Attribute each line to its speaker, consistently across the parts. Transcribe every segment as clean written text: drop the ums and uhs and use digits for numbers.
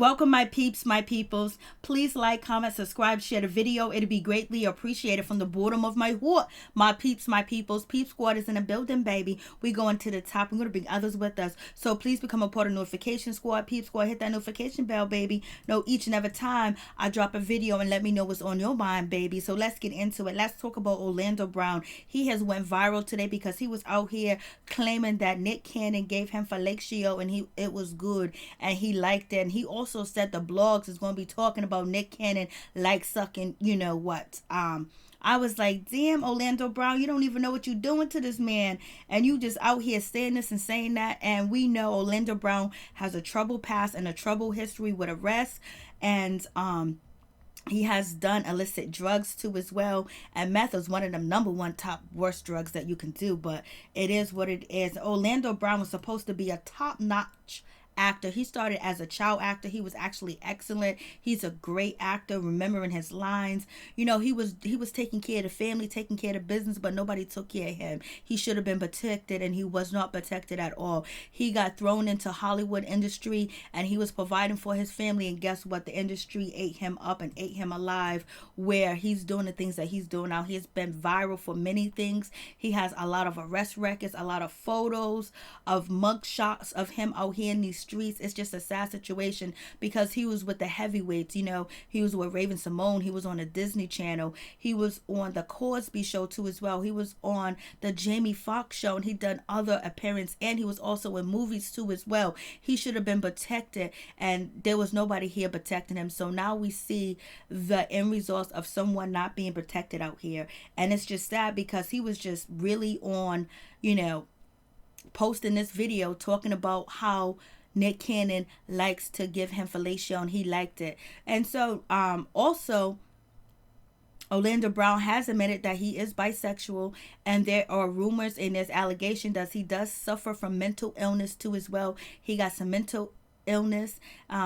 Speaker 1: Welcome, my peeps, my peoples. Please like, comment, subscribe, share the video. It'd be greatly appreciated from the bottom of my heart. My peeps, my peoples. Peep Squad is in the building, baby. We going to the top. We're going to bring others with us. So please become a part of Notification Squad. Peep Squad, hit that notification bell, baby. Know each and every time I drop a video and let me know what's on your mind, baby. So let's get into it. Let's talk about Orlando Brown. He has went viral today because he was out here claiming that Nick Cannon gave him fellatio and it was good and he liked it. And he also said the blogs is going to be talking about Nick Cannon like sucking, you know what. I was like, damn, Orlando Brown, you don't even know what you're doing to this man. And you just out here saying this and saying that. And we know Orlando Brown has a troubled past and a troubled history with arrests. And he has done illicit drugs too as well. And meth is one of the #1 top worst drugs that you can do. But it is what it is. Orlando Brown was supposed to be a top-notch actor. He started as a child actor. He was actually excellent. He's a great actor, remembering his lines. You know, he was taking care of the family, taking care of the business, but nobody took care of him. He should have been protected, and he was not protected at all. He got thrown into Hollywood industry, and he was providing for his family, and guess what? The industry ate him up and ate him alive, where he's doing the things that he's doing now. He's been viral for many things. He has a lot of arrest records, a lot of photos of mug shots of him out here in these streets. It's just a sad situation because he was with the heavyweights. You know, he was with Raven-Symone. He was on the Disney Channel. He was on the Cosby Show too as well. He was on the Jamie Foxx Show, and he done other appearances, and he was also in movies too as well. He should have been protected, and there was nobody here protecting him. So now we see the end results of someone not being protected out here, and it's just sad because he was just really on, you know, posting this video talking about how Nick Cannon likes to give him fellatio and he liked it. And so also Orlando Brown has admitted that he is bisexual, and there are rumors and there's allegation that he does suffer from mental illness too as well. He got some mental illness.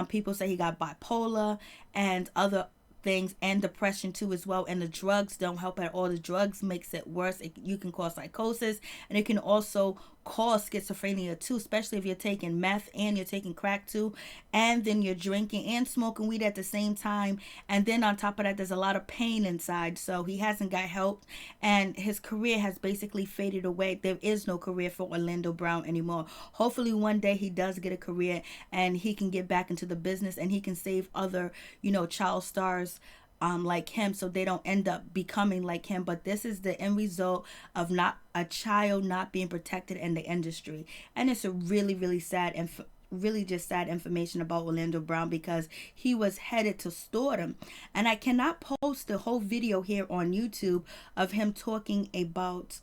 Speaker 1: People say he got bipolar and other things, and depression too as well, and the drugs don't help at all. The drugs makes it worse. You can cause psychosis, and it can also cause schizophrenia too, especially if you're taking meth and you're taking crack too, and then you're drinking and smoking weed at the same time, and then on top of that there's a lot of pain inside. So he hasn't got help, and his career has basically faded away. There is no career for Orlando Brown anymore. Hopefully one day he does get a career and he can get back into the business and he can save other, you know, child stars like him, so they don't end up becoming like him. But this is the end result of not a child not being protected in the industry, and it's a really sad and really just sad information about Orlando Brown because he was headed to stardom. And I cannot post the whole video here on YouTube of him talking about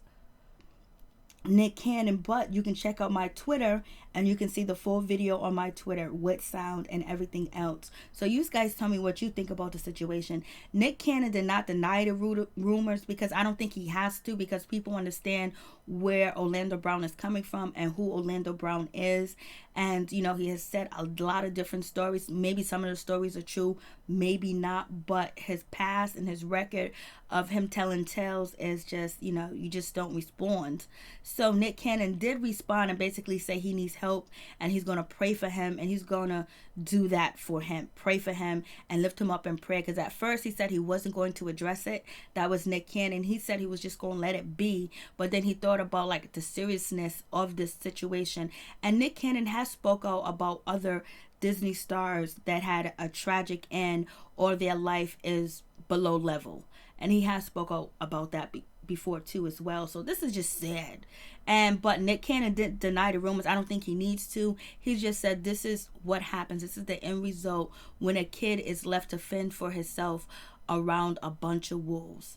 Speaker 1: Nick Cannon, but you can check out my Twitter and you can see the full video on my Twitter with sound and everything else. So you guys tell me what you think about the situation. Nick Cannon did not deny the rumors because I don't think he has to, because people understand where Orlando Brown is coming from and who Orlando Brown is. And, you know, he has said a lot of different stories. Maybe some of the stories are true, maybe not. But his past and his record of him telling tales is just, you know, you just don't respond. So Nick Cannon did respond and basically say he needs help and he's going to pray for him, and he's going to do that for him. Pray for him and lift him up in prayer, because at first he said he wasn't going to address it. That was Nick Cannon. He said he was just going to let it be, but then he thought about like the seriousness of this situation. And Nick Cannon has spoke out about other Disney stars that had a tragic end or their life is below level, and he has spoke out about that before too as well. So this is just sad. But Nick Cannon didn't deny the rumors. I don't think he needs to. He just said this is what happens. This is the end result when a kid is left to fend for himself around a bunch of wolves.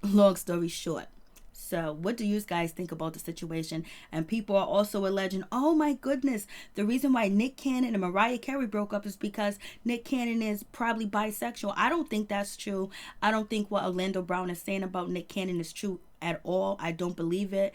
Speaker 1: Long story short. So what do you guys think about the situation? And people are also alleging, oh my goodness, the reason why Nick Cannon and Mariah Carey broke up is because Nick Cannon is probably bisexual. I don't think that's true. I don't think what Orlando Brown is saying about Nick Cannon is true at all. I don't believe it.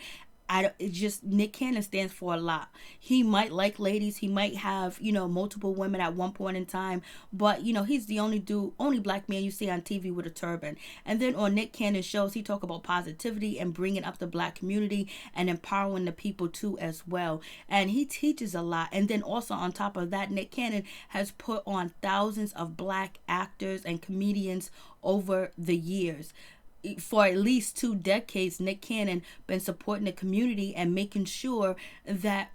Speaker 1: it just, Nick Cannon stands for a lot. He might like ladies, he might have, multiple women at one point in time, but he's the only black man you see on TV with a turban. And then on Nick Cannon shows, he talk about positivity and bringing up the black community and empowering the people too as well. And he teaches a lot. And then also on top of that, Nick Cannon has put on thousands of black actors and comedians over the years. For at least 2 decades, Nick Cannon been supporting the community and making sure that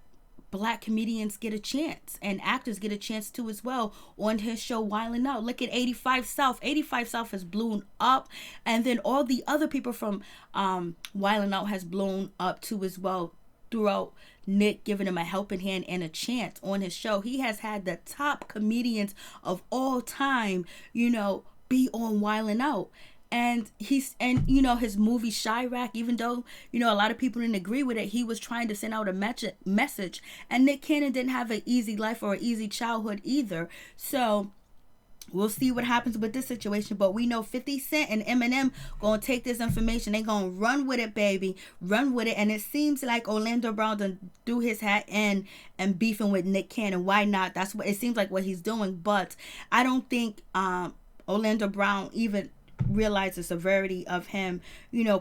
Speaker 1: black comedians get a chance and actors get a chance too as well on his show Wildin' Out. Look at 85 South. 85 South has blown up, and then all the other people from Wildin' Out has blown up too as well throughout Nick giving him a helping hand and a chance on his show. He has had the top comedians of all time, be on Wildin' Out. And his movie Chirac, even though a lot of people didn't agree with it, he was trying to send out a message. And Nick Cannon didn't have an easy life or an easy childhood either. So we'll see what happens with this situation, but we know 50 Cent and Eminem gonna take this information. They gonna run with it, baby, run with it. And it seems like Orlando Brown done threw his hat in and beefing with Nick Cannon. Why not? That's what it seems like what he's doing. But I don't think Orlando Brown even realize the severity of him,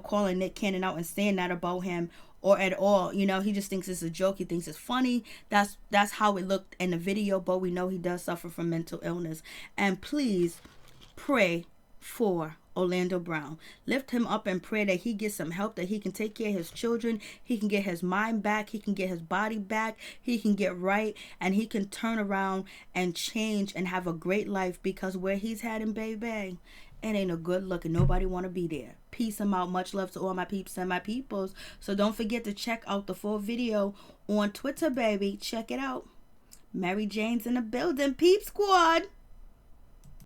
Speaker 1: calling Nick Cannon out and saying that about him or at all. He just thinks it's a joke. He thinks it's funny. That's how it looked in the video, but we know he does suffer from mental illness. And please pray for Orlando Brown. Lift him up and pray that he gets some help, that he can take care of his children, he can get his mind back, he can get his body back, he can get right, and he can turn around and change and have a great life, because where he's heading, baby, it ain't a good look and nobody want to be there. Peace, I'm out. Much love to all my peeps and my peoples. So don't forget to check out the full video on Twitter, baby. Check it out. Mary Jane's in the building, Peep Squad.